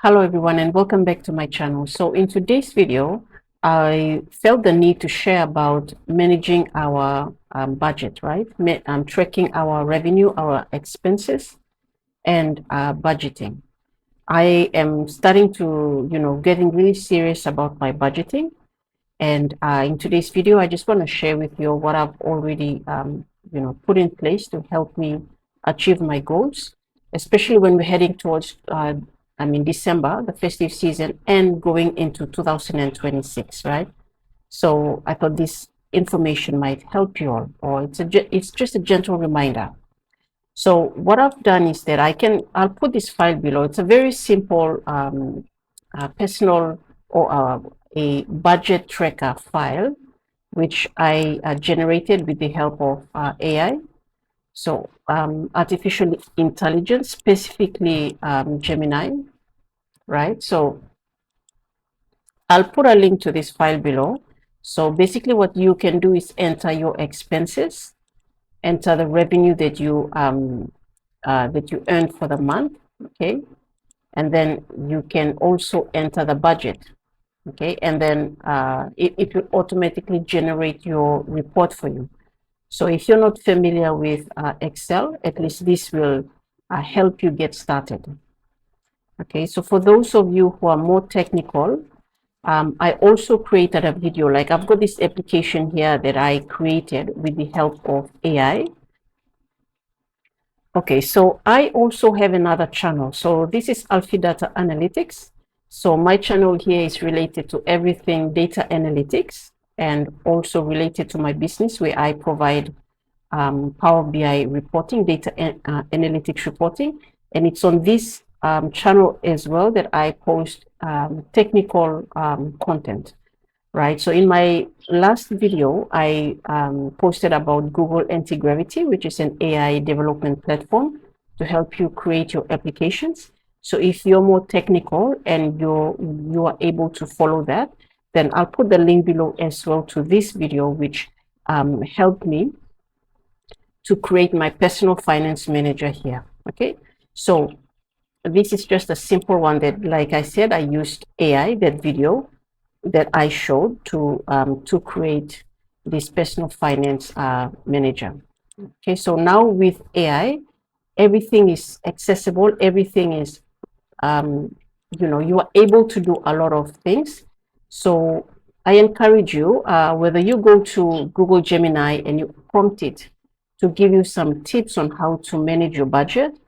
Hello everyone and welcome back to my channel. So in today's video, I felt the need to share about managing our budget, right? Tracking our revenue, our expenses, and budgeting. I am starting to, getting really serious about my budgeting. And in today's video, I just want to share with you what I've already, put in place to help me achieve my goals, especially when we're heading towards, December, the festive season, and going into 2026, right? So I thought this information might help you all, or it's just a gentle reminder. So what I've done is that I'll put this file below. It's a very simple personal or a budget tracker file, which I generated with the help of AI. So artificial intelligence, specifically Gemini, right? So I'll put a link to this file below. So basically what you can do is enter your expenses, enter the revenue that you earned for the month, okay? And then you can also enter the budget, okay? And then it will automatically generate your report for you. So if you're not familiar with Excel, at least this will help you get started. Okay, so for those of you who are more technical, I also created a video. Like I've got this application here that I created with the help of AI. Okay, so I also have another channel. So this is Alfidata Analytics. So my channel here is related to everything data analytics and also related to my business where I provide Power BI reporting, data analytics reporting. And it's on this channel as well that I post technical content, right? So in my last video, I posted about Google Anti-Gravity, which is an AI development platform to help you create your applications. So if you're more technical and you are able to follow that, then I'll put the link below as well to this video, which helped me to create my personal finance manager here. Okay, so this is just a simple one that, like I said, I used AI, that video that I showed to create this personal finance manager. Okay, so now with AI, everything is accessible, everything is you are able to do a lot of things. So I encourage you, whether you go to Google Gemini and you prompt it to give you some tips on how to manage your budget,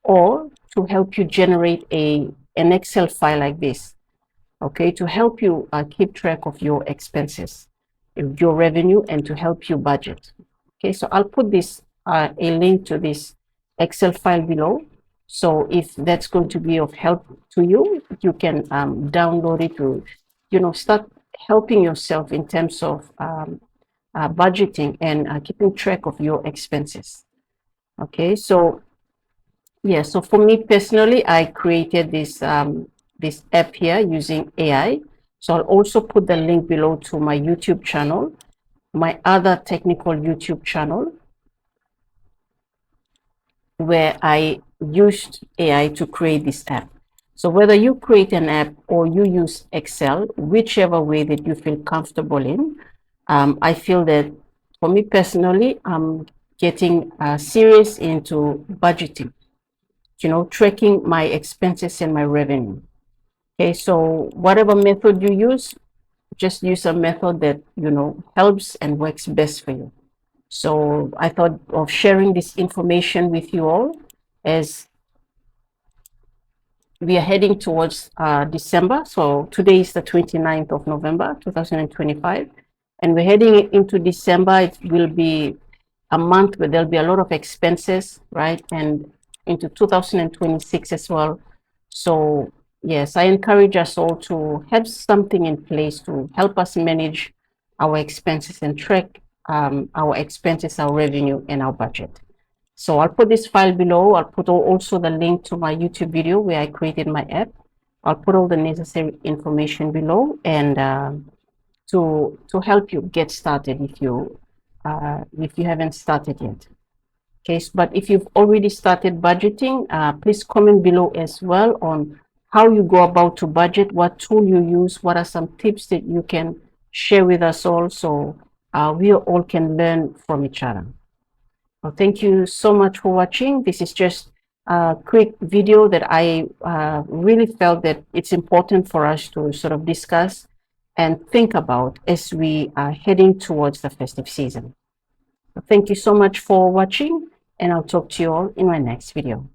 or to help you generate an Excel file like this, okay, to help you keep track of your expenses, your revenue, and to help you budget. Okay, so I'll put this a link to this Excel file below. So if that's going to be of help to you, you can download it to, start helping yourself in terms of budgeting and keeping track of your expenses. Okay, so yeah, so for me personally, I created this this app here using AI. So I'll also put the link below to my YouTube channel, my other technical YouTube channel, where I used AI to create this app. So whether you create an app or you use Excel, whichever way that you feel comfortable in, I feel that for me personally, I'm getting serious into budgeting, tracking my expenses and my revenue. Okay, so whatever method you use, just use a method that, helps and works best for you. So I thought of sharing this information with you all as we are heading towards December. So today is the 29th of November, 2025. And we're heading into December. It will be a month where there'll be a lot of expenses, right? And into 2026 as well. So yes, I encourage us all to have something in place to help us manage our expenses and track our expenses, our revenue, and our budget. So I'll put this file below. I'll put also the link to my YouTube video where I created my app. I'll put all the necessary information below, and to help you get started if you haven't started yet. Okay, but if you've already started budgeting, please comment below as well on how you go about to budget, what tool you use, what are some tips that you can share with us all, so we all can learn from each other. Well, thank you so much for watching. This is just a quick video that I really felt that it's important for us to sort of discuss and think about as we are heading towards the festive season. Thank you so much for watching, and I'll talk to you all in my next video.